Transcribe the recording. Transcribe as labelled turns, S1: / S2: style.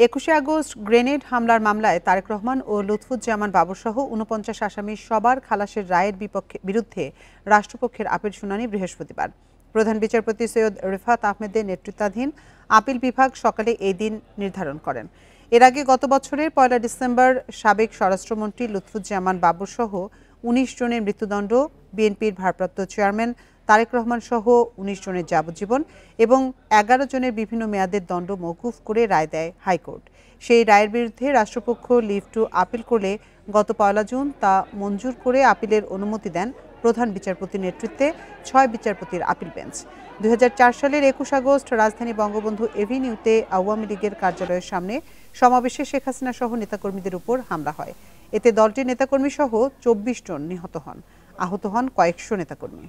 S1: 21শে August grenade হামলার মামলায় তারেক রহমান ও লুৎফুজ্জামান বাবুসহ ৪৯ আসামির সবার খালাসের রায়ের বিরুদ্ধে রাষ্ট্রপক্ষের আপিল শুনানি বৃহস্পতিবার। প্রধান বিচারপতি সৈয়দ রিফাত আহমেদের নেতৃত্বাধীন আপিল বিভাগ সকালে এই দিন নির্ধারণ করেন। এর আগে গত বছরের ১ ডিসেম্বর সাবেক স্বরাষ্ট্রমন্ত্রী লুৎফুজ্জামান বাবুসহ ১৯ জনের মৃত্যুদণ্ড, বিএনপির ভারপ্রাপ্ত চেয়ারম্যান তারেক রহমান সহ ১৯ জনের যাবজ্জীবন এবং ১১ জনের বিভিন্ন মেয়াদের দণ্ড মওকুফ করে রায় দেয় হাইকোর্ট। সেই রায়ের বিরুদ্ধে রাষ্ট্রপক্ষ লিভ টু আপিল করলে গত ১ জুন তা মঞ্জুর করে আপিলের অনুমতি দেন প্রধান বিচারপতির নেতৃত্বে ৬ বিচারপতির আপিল বেঞ্চ। ২০০৪ সালের ২১ আগস্ট রাজধানী বঙ্গবন্ধু এভিনিউতে আওয়ামী লীগের কার্যালয়ের সামনে সমাবেশে শেখ হাসিনা সহ নেতাকর্মীদের উপর হামলা হয়। এতে দলটির নেতাকর্মী সহ ২৪ জন নিহত হন, আহত হন কয়েকশো নেতাকর্মী।